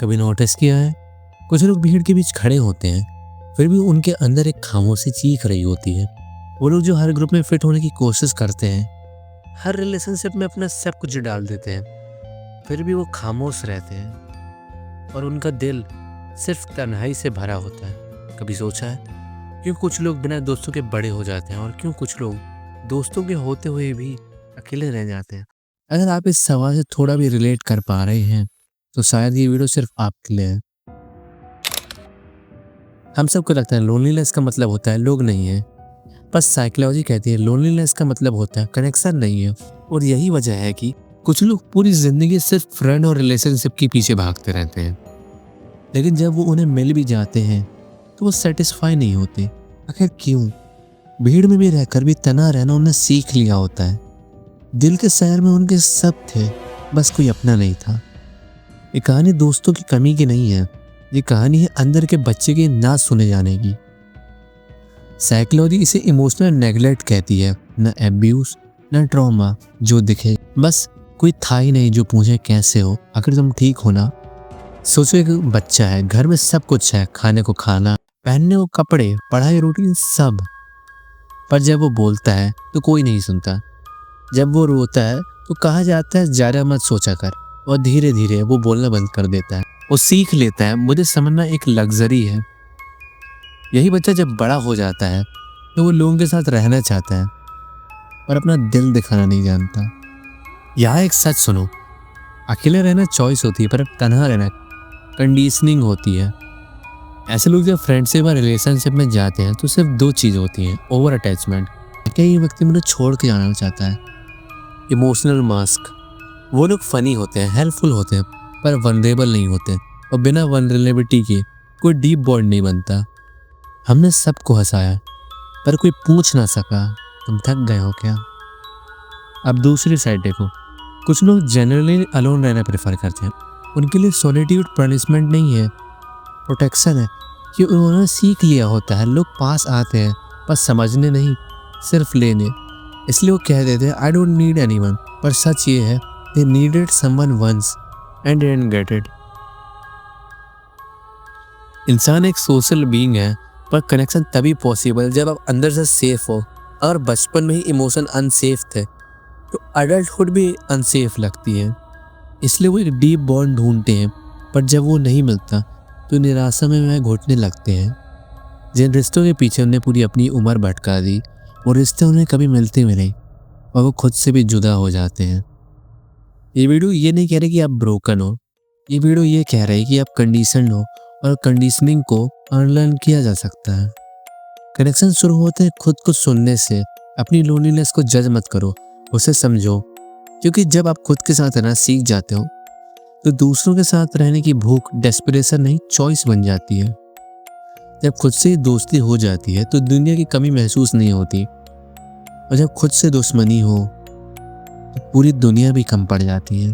कभी नोटिस किया है, कुछ लोग भीड़ के बीच खड़े होते हैं, फिर भी उनके अंदर एक खामोशी चीख रही होती है। वो लोग जो हर ग्रुप में फिट होने की कोशिश करते हैं, हर रिलेशनशिप में अपना सब कुछ डाल देते हैं, फिर भी वो खामोश रहते हैं और उनका दिल सिर्फ तन्हाई से भरा होता है। कभी सोचा है क्यों कुछ लोग बिना दोस्तों के बड़े हो जाते हैं और क्यों कुछ लोग दोस्तों के होते हुए भी अकेले रह जाते हैं? अगर आप इस सवाल से थोड़ा भी रिलेट कर पा रहे हैं तो शायद ये वीडियो सिर्फ आपके लिए है। हम सबको लगता है लोनलीनेस का मतलब होता है लोग नहीं है, बस साइकोलॉजी कहती है लोनलीनेस का मतलब होता है कनेक्शन नहीं है। और यही वजह है कि कुछ लोग पूरी जिंदगी सिर्फ फ्रेंड और रिलेशनशिप के पीछे भागते रहते हैं, लेकिन जब वो उन्हें मिल भी जाते हैं तो वो सेटिस्फाई नहीं होते। आखिर क्यों? भीड़ में भी रहकर भी तना रहना उन्हें सीख लिया होता है। दिल के शहर में उनके सब थे, बस कोई अपना नहीं था। ये कहानी दोस्तों की कमी की नहीं है, ये कहानी है अंदर के बच्चे के ना सुने जाने की। साइकोलॉजी इसे इमोशनल नेगलेक्ट कहती है, न एब्यूज न ट्रॉमा जो दिखे, बस कोई था ही नहीं जो पूछे कैसे हो, अगर तुम ठीक हो ना। सोचो एक बच्चा है, घर में सब कुछ है, खाने को खाना, पहनने को कपड़े, पढ़ाई रूटीन सब, पर जब वो बोलता है तो कोई नहीं सुनता। जब वो रोता है तो कहा जाता है ज़्यादा मत सोचा कर, और धीरे धीरे वो बोलना बंद कर देता है। वो सीख लेता है मुझे समझना एक लग्जरी है। यही बच्चा जब बड़ा हो जाता है तो वो लोगों के साथ रहना चाहता है और अपना दिल दिखाना नहीं जानता। यहाँ एक सच सुनो, अकेले रहना चॉइस होती है, पर तन्हा रहना कंडीशनिंग होती है। ऐसे लोग जब फ्रेंडशिप और रिलेशनशिप में जाते हैं तो सिर्फ दो चीज़ होती हैं, ओवर अटैचमेंट, कई व्यक्ति मुझे छोड़ के जाना चाहता है। इमोशनल मास्क, वो लोग फनी होते हैं, हेल्पफुल होते हैं, पर वनरेबल नहीं होते, और बिना वनरेबिलिटी के कोई डीप बॉन्ड नहीं बनता। हमने सबको हंसाया पर कोई पूछ ना सका तुम थक गए हो क्या। अब दूसरी साइड देखो, कुछ लोग जनरली अलोन रहना प्रेफर करते हैं। उनके लिए सॉलिट्यूड पनिशमेंट नहीं है, प्रोटेक्शन है, कि उन्होंने सीख लिया होता है लोग पास आते हैं बस समझने नहीं, सिर्फ लेने। इसलिए वो कह देते हैं आई डोंट नीड एनीवन, पर सच ये है they needed someone once and didn't get it. इंसान एक सोशल बीइंग है, पर कनेक्शन तभी पॉसिबल जब आप अंदर से सेफ हो। और बचपन में ही इमोशन अनसेफ थे तो अडल्टहुड भी अनसेफ लगती है। इसलिए वो एक डीप बॉन्ड ढूंढते हैं, पर जब वो नहीं मिलता तो निराशा में वह घुटने लगते हैं। जिन रिश्तों के पीछे उन्हें पूरी अपनी उम्र भटका दी, वो रिश्ते उन्हें कभी मिलते भी नहीं और वो खुद से भी जुदा हो जाते हैं। ये वीडियो ये नहीं कह रही कि आप ब्रोकन हो, ये वीडियो ये कह रही है कि आप कंडीशनड हो और कंडीशनिंग को अनलर्न किया जा सकता है। कनेक्शन शुरू होते हैं खुद को सुनने से। अपनी लोनलीनेस को जज मत करो, उसे समझो, क्योंकि जब आप खुद के साथ रहना सीख जाते हो तो दूसरों के साथ रहने की भूख डेस्परेशन नहीं चॉइस बन जाती है। जब खुद से दोस्ती हो जाती है तो दुनिया की कमी महसूस नहीं होती, और जब खुद से दुश्मनी हो तो पूरी दुनिया भी कम पड़ जाती है।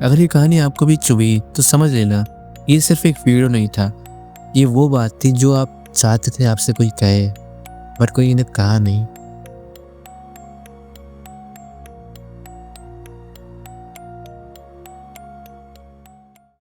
अगर ये कहानी आपको भी चुभी तो समझ लेना ये सिर्फ एक वीडियो नहीं था, ये वो बात थी जो आप चाहते थे आपसे कोई कहे, पर कोई इन्हें कहा नहीं।